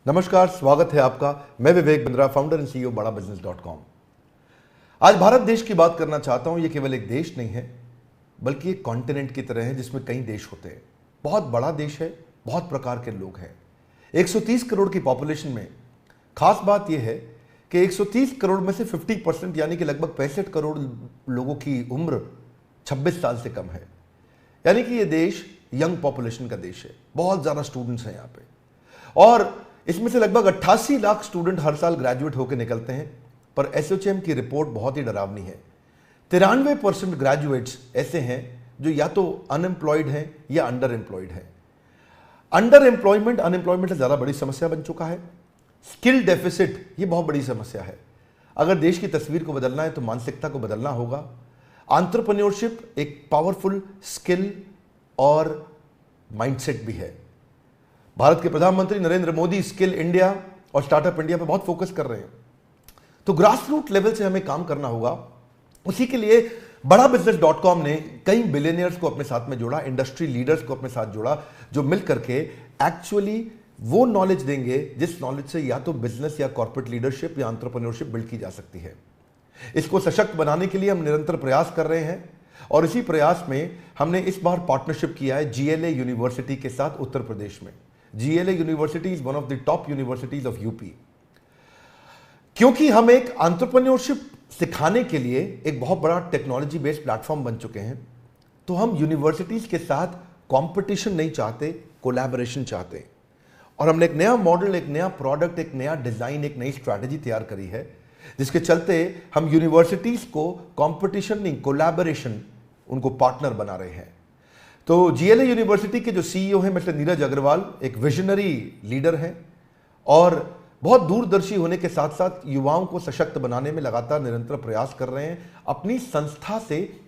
नमस्कार, स्वागत है आपका। मैं Vivek Bindra, founder and CEO बड़ा बिजनेस.com। आज भारत देश की बात करना चाहता हूं। यह केवल एक देश नहीं है, बल्कि एक कॉन्टिनेंट की तरह है जिसमें कई देश होते हैं। बहुत बड़ा देश है, बहुत प्रकार के लोग हैं। 130 करोड़ की पॉपुलेशन में खास बात यह है कि 130 करोड़ में से 50% यानी कि लगभग 65 करोड़ लोगों की उम्र 26 साल से कम है। यानी कि यह देश यंग पॉपुलेशन का देश है। बहुत ज्यादा स्टूडेंट्स हैं यहाँ पे, और इसमें से लगभग 88 लाख स्टूडेंट हर साल ग्रेजुएट होकर निकलते हैं। पर एसोचैम की रिपोर्ट बहुत ही डरावनी है। 93% ग्रेजुएट्स ऐसे हैं जो या तो अनएम्प्लॉयड हैं या अंडर एम्प्लॉयड हैं। अंडर एम्प्लॉयमेंट अनएम्प्लॉयमेंट से ज्यादा बड़ी समस्या बन चुका है। स्किल डेफिसिट ये बहुत बड़ी समस्या है। अगर देश की तस्वीर को बदलना है तो मानसिकता को बदलना होगा। एंटरप्रेन्योरशिप एक पावरफुल स्किल और माइंडसेट भी है। भारत के प्रधानमंत्री नरेंद्र मोदी स्किल इंडिया और स्टार्टअप इंडिया पर बहुत फोकस कर रहे हैं। तो ग्रास रूट लेवल से हमें काम करना होगा। उसी के लिए बड़ा बिजनेस.com ने कई बिलियनियर्स को अपने साथ में जोड़ा, इंडस्ट्री लीडर्स को अपने साथ जोड़ा, जो मिल करके एक्चुअली वो नॉलेज देंगे जिस नॉलेज से या तो बिजनेस या कॉर्पोरेट लीडरशिप या एंटरप्रेन्योरशिप बिल्ड की जा सकती है। इसको सशक्त बनाने के लिए हम निरंतर प्रयास कर रहे हैं, और इसी प्रयास में हमने इस बार पार्टनरशिप किया है जीएलए यूनिवर्सिटी के साथ उत्तर प्रदेश में। GLA university is one of the top universities of UP. क्योंकि हम एक एंटरप्रेन्योरशिप सिखाने के लिए एक बहुत बड़ा टेक्नोलॉजी बेस्ड प्लेटफॉर्म बन चुके हैं, तो हम यूनिवर्सिटीज के साथ कंपटीशन नहीं चाहते, कोलैबोरेशन चाहते हैं। और हमने एक नया मॉडल, एक नया प्रोडक्ट, एक नया डिजाइन, एक नई स्ट्रैटेजी तैयार करी है, जिसके चलते हम यूनिवर्सिटीज को कंपटीशन नहीं, कोलैबोरेशन, उनको पार्टनर बना रहे हैं। तो जीएलए यूनिवर्सिटी के जो सीईओ हैं मिस्टर नीरज अग्रवाल एक विजनरी लीडर हैं, और बहुत दूरदर्शी होने के साथ साथ युवाओं को सशक्त बनाने में लगातार निरंतर प्रयास कर रहे हैं। अपनी संस्था से,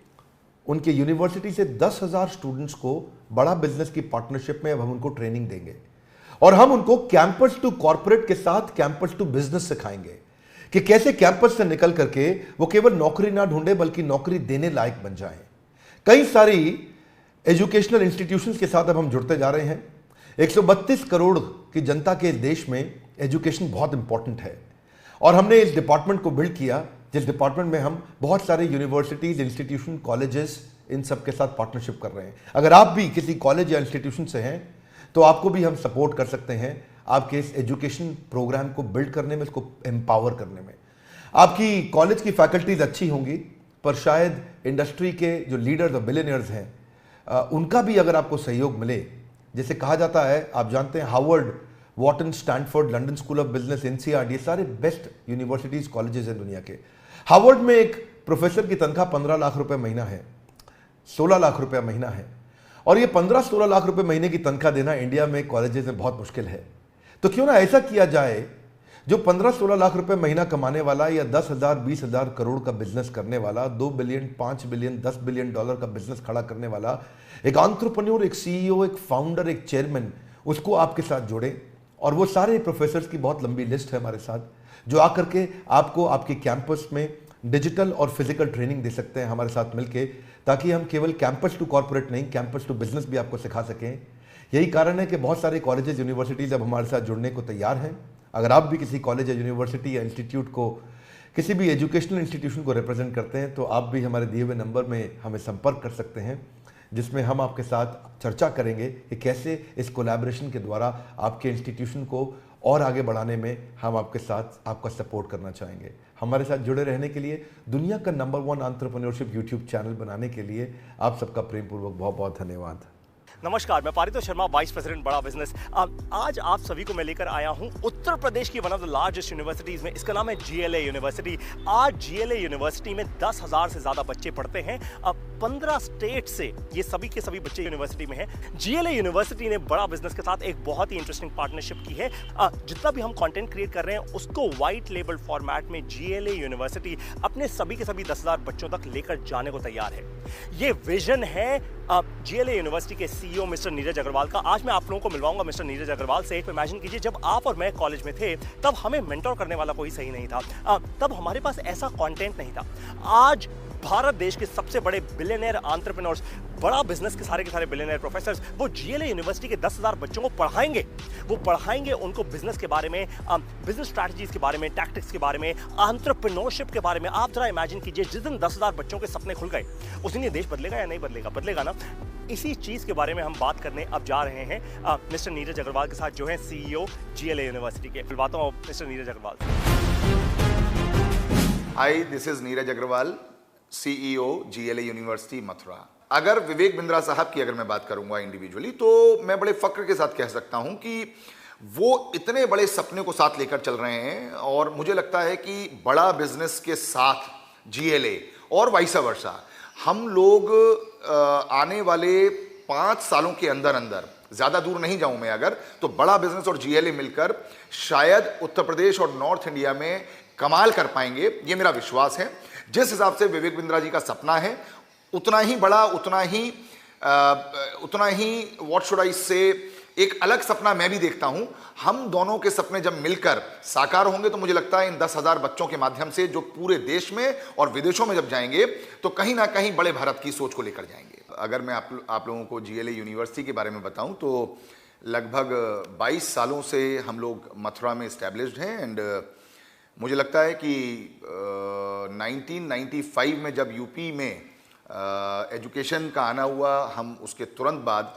उनके यूनिवर्सिटी से 10,000 स्टूडेंट्स को बड़ा बिजनेस की पार्टनरशिप में अब हम उनको ट्रेनिंग देंगे, और हम उनको कैंपस टू कॉर्पोरेट के साथ कैंपस टू बिजनेस सिखाएंगे कि कैसे कैंपस से निकल करके वो केवल नौकरी ना ढूंढे बल्कि नौकरी देने लायक बन जाएं। कई सारी एजुकेशनल इंस्टीट्यूशंस के साथ अब हम जुड़ते जा रहे हैं। 132 करोड़ की जनता के देश में एजुकेशन बहुत इंपॉर्टेंट है, और हमने इस डिपार्टमेंट को बिल्ड किया जिस डिपार्टमेंट में हम बहुत सारे यूनिवर्सिटीज, इंस्टीट्यूशन, कॉलेजेस, इन सब के साथ पार्टनरशिप कर रहे हैं। अगर आप भी किसी कॉलेज या इंस्टीट्यूशन से हैं तो आपको भी हम सपोर्ट कर सकते हैं आपके इस एजुकेशन प्रोग्राम को बिल्ड करने में, इसको एम्पावर करने में। आपकी कॉलेज की फैकल्टीज अच्छी होंगी, पर शायद इंडस्ट्री के जो लीडर्स और बिलियनियर्स हैं उनका भी अगर आपको सहयोग मिले, जैसे कहा जाता है, आप जानते हैं Harvard, Wharton, Stanford, London school of business, NCERT, ये सारे बेस्ट यूनिवर्सिटीज, कॉलेजेस हैं दुनिया के। हार्वर्ड में एक प्रोफेसर की तनख्वाह 15 लाख रुपए महीना है, 16 लाख रुपया महीना है, और ये 15-16 लाख रुपए महीने की तनख्वाह देना इंडिया में कॉलेजेस में बहुत मुश्किल है। तो क्यों ना ऐसा किया जाए, जो 15-16 लाख रुपए महीना कमाने वाला या 10,000, 20,000 करोड़ का बिजनेस करने वाला, 2 बिलियन, 5 बिलियन, 10 बिलियन डॉलर का बिजनेस खड़ा करने वाला एक एंटरप्रेन्योर, एक सीईओ, एक फाउंडर, एक चेयरमैन, उसको आपके साथ जोड़ें। और वो सारे प्रोफेसर्स की बहुत लंबी लिस्ट है हमारे साथ, जो आकर के आपको आपके कैंपस में डिजिटल और फिजिकल ट्रेनिंग दे सकते हैं हमारे साथ मिलके, ताकि हम केवल कैंपस टू कॉर्पोरेट नहीं, कैंपस टू बिजनेस भी आपको सिखा सकें। यही कारण है कि बहुत सारे कॉलेजेस, यूनिवर्सिटीज अब हमारे साथ जुड़ने को तैयार हैं। अगर आप भी किसी कॉलेज या यूनिवर्सिटी या इंस्टीट्यूट को, किसी भी एजुकेशनल इंस्टीट्यूशन को रिप्रेजेंट करते हैं, तो आप भी हमारे दिए हुए नंबर में हमें संपर्क कर सकते हैं, जिसमें हम आपके साथ चर्चा करेंगे कि कैसे इस कोलैबोरेशन के द्वारा आपके इंस्टीट्यूशन को और आगे बढ़ाने में हम आपके साथ आपका सपोर्ट करना चाहेंगे। हमारे साथ जुड़े रहने के लिए, दुनिया का नंबर 1 एंटरप्रेन्योरशिप यूट्यूब चैनल बनाने के लिए आप सबका प्रेमपूर्वक बहुत बहुत धन्यवाद। नमस्कार, मैं पारितोष शर्मा, वाइस प्रेसिडेंट बड़ा बिजनेस। आज आप सभी को मैं लेकर आया हूं उत्तर प्रदेश की one of the largest universities में। इसका नाम है जीएलए यूनिवर्सिटी। आज जीएलए यूनिवर्सिटी में 10,000 से ज्यादा बच्चे पढ़ते हैं। 15 स्टेट से ये सभी के सभी बच्चे यूनिवर्सिटी में हैं। जीएलए यूनिवर्सिटी ने बड़ा बिजनेस के साथ एक बहुत ही इंटरेस्टिंग पार्टनरशिप की है। जितना भी हम कंटेंट क्रिएट कर रहे हैं उसको व्हाइट लेबल फॉर्मेट में जीएलए यूनिवर्सिटी अपने सभी के सभी 10,000 बच्चों तक लेकर जाने को तैयार है। ये विजन है जीएलए यूनिवर्सिटी के सीईओ मिस्टर नीरज अग्रवाल का। आज मैं आप लोगों को मिलवाऊंगा मिस्टर नीरज अग्रवाल से। इमेजिन कीजिए, जब आप और मैं कॉलेज में थे तब हमें मेंटोर करने वाला कोई सही नहीं था, तब हमारे पास ऐसा कंटेंट नहीं था। आज भारत देश के सबसे बड़े बिलियनियर एंटरप्रेन्योर्स, बड़ा बिजनेस के सारे बिलियनियर प्रोफेसर्स वो जीएलए यूनिवर्सिटी के 10,000 बच्चों को पढ़ाएंगे। वो पढ़ाएंगे उनको बिजनेस के बारे में, बिजनेस स्ट्रैटेजीज के बारे में, टैक्टिक्स के बारे में, एंटरप्रेन्योरशिप के बारे में। आप जरा इमेजिन कीजिए, जिस दिन 10,000 बच्चों के सपने खुल गए उस दिन ये देश बदलेगा या नहीं बदलेगा? बदलेगा ना। इसी चीज के बारे में हम बात करने अब जा रहे हैं मिस्टर नीरज अग्रवाल के साथ, जो है सीईओ जीएलए यूनिवर्सिटी के। बुलवाता हूं mister Neeraj Agarwal. Hi, this is Neeraj Agarwal, CEO GLA university Mathura. अगर विवेक बिंद्रा साहब की अगर मैं बात करूंगा इंडिविजुअली, तो मैं बड़े फक्र के साथ कह सकता हूं कि वो इतने बड़े सपने को साथ लेकर चल रहे हैं, और मुझे लगता है कि बड़ा बिजनेस के साथ जीएलए और वाइस वर्सा हम लोग आने वाले 5 सालों के अंदर अंदर, ज्यादा दूर नहीं जाऊं मैं अगर, तो बड़ा बिजनेस और जीएलए मिलकर शायद उत्तर प्रदेश और नॉर्थ इंडिया में कमाल कर पाएंगे। ये मेरा विश्वास है। जिस हिसाब से विवेक बिंद्रा जी का सपना है, उतना ही बड़ा, उतना ही व्हाट शुड आई से, एक अलग सपना मैं भी देखता हूं। हम दोनों के सपने जब मिलकर साकार होंगे तो मुझे लगता है इन 10,000 बच्चों के माध्यम से जो पूरे देश में और विदेशों में जब जाएंगे तो कहीं ना कहीं बड़े भारत की सोच को लेकर जाएंगे। अगर मैं आप लोगों को जीएलए यूनिवर्सिटी के बारे में बताऊं तो लगभग 22 सालों से हम लोग मथुरा में इस्टेब्लिश्ड हैं, एंड मुझे लगता है कि 1995 में जब यूपी में एजुकेशन का आना हुआ, हम उसके तुरंत बाद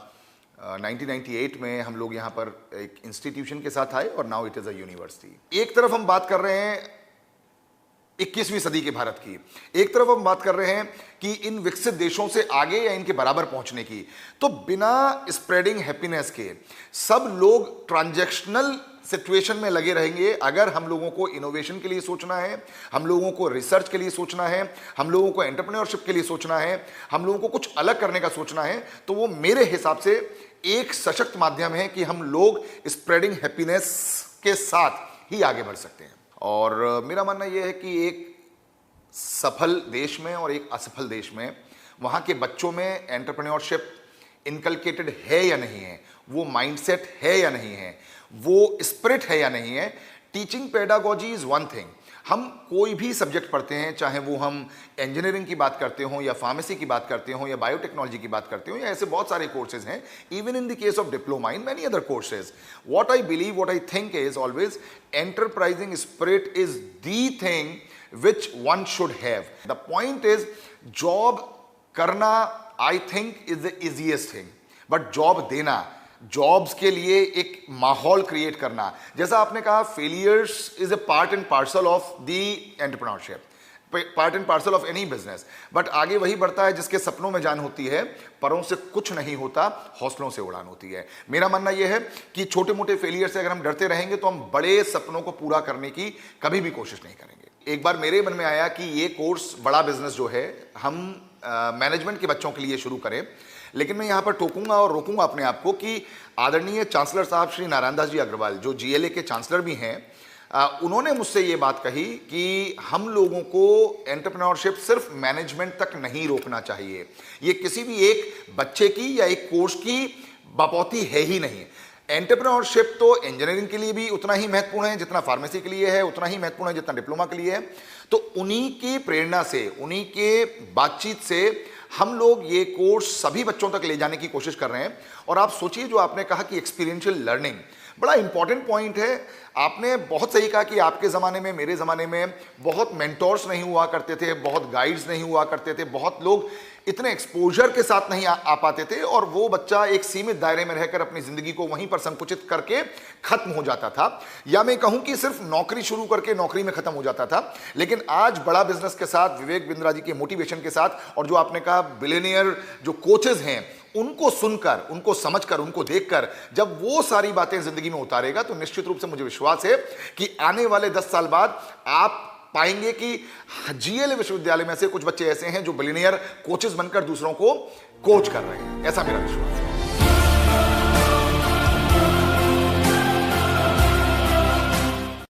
1998 में हम लोग यहाँ पर एक इंस्टीट्यूशन के साथ आए, और now it is a university. एक तरफ हम बात कर रहे हैं 21वीं सदी के भारत की, एक तरफ हम बात कर रहे हैं कि इन विकसित देशों से आगे या इनके बराबर पहुंचने की, तो बिना स्प्रेडिंग हैप्पीनेस के सब लोग ट्रांजैक्शनल सिचुएशन में लगे रहेंगे। अगर हम लोगों को इनोवेशन के लिए सोचना है, हम लोगों को रिसर्च के लिए सोचना है, हम लोगों को एंटरप्रेन्योरशिप के लिए सोचना है, हम लोगों को कुछ अलग करने का सोचना है, तो वो मेरे हिसाब से एक सशक्त माध्यम है कि हम लोग स्प्रेडिंग हैप्पीनेस के साथ ही आगे बढ़ सकते हैं। और मेरा मानना यह है कि एक सफल देश में और एक असफल देश में वहां के बच्चों में एंटरप्रेन्योरशिप इनकलकेटेड है या नहीं है, वो माइंडसेट है या नहीं है, वो स्पिरिट है या नहीं है। Teaching pedagogy is one thing. हम कोई भी सब्जेक्ट पढ़ते हैं, चाहे वो हम इंजीनियरिंग की बात करते हो या फार्मेसी की बात करते हो या बायोटेक्नोलॉजी की बात करते हो, या ऐसे बहुत सारे कोर्सेज हैं, even in the case of diploma, in many other courses. What I believe, what I think is always enterprising spirit is the thing which one should have. The point is, job करना I think is the easiest thing, but job देना, jobs के लिए एक माहौल create करना, जैसा आपने कहा, failures is a part and parcel of the entrepreneurship, part and parcel of any business, but आगे वही बढ़ता है जिसके सपनों में जान होती है, परों से कुछ नहीं होता, हौसलों से उड़ान होती है। मेरा मानना यह है कि छोटे मोटे फेलियर से अगर हम डरते रहेंगे तो हम बड़े सपनों को पूरा करने की कभी भी कोशिश नहीं करेंगे। एक बार मेरे मन में आया कि ये कोर्स बड़ा बिजनेस जो है हम मैनेजमेंट के बच्चों के लिए शुरू करें, लेकिन मैं यहाँ पर टोकूंगा और रोकूंगा अपने आप को कि आदरणीय चांसलर साहब श्री नारायण दास जी अग्रवाल, जो जीएलए के चांसलर भी हैं, उन्होंने मुझसे ये बात कही कि हम लोगों को एंटरप्रेन्योरशिप सिर्फ मैनेजमेंट तक नहीं रोकना चाहिए। ये किसी भी एक बच्चे की या एक कोर्स की बपौती है ही नहीं। एंटरप्रेन्योरशिप तो इंजीनियरिंग के लिए भी उतना ही महत्वपूर्ण है जितना फार्मेसी के लिए है, उतना ही महत्वपूर्ण है जितना डिप्लोमा के लिए है। तो उन्हीं की प्रेरणा से, उन्हीं के बातचीत से हम लोग ये कोर्स सभी बच्चों तक ले जाने की कोशिश कर रहे हैं। और आप सोचिए, जो आपने कहा कि एक्सपीरियंशियल लर्निंग बड़ा इंपॉर्टेंट पॉइंट है। आपने बहुत सही कहा कि आपके ज़माने में, मेरे ज़माने में बहुत मेंटोर्स नहीं हुआ करते थे, बहुत गाइड्स नहीं हुआ करते थे, बहुत लोग इतने एक्सपोजर के साथ नहीं आ पाते थे, और वो बच्चा एक सीमित दायरे में रहकर अपनी ज़िंदगी को वहीं पर संकुचित करके खत्म हो जाता था, या मैं कहूँ कि सिर्फ नौकरी शुरू करके नौकरी में खत्म हो जाता था। लेकिन आज बड़ा बिजनेस के साथ, विवेक बिंद्रा जी के मोटिवेशन के साथ, और जो आपने कहा बिलियनियर जो कोचेज हैं, उनको सुनकर, उनको समझकर, उनको देखकर जब वो सारी बातें जिंदगी में उतारेगा, तो निश्चित रूप से मुझे विश्वास है कि आने वाले 10 साल बाद आप पाएंगे कि जीएलए विश्वविद्यालय में से कुछ बच्चे ऐसे हैं जो बिलियनियर कोचेस बनकर दूसरों को कोच कर रहे हैं। ऐसा मेरा विश्वास है।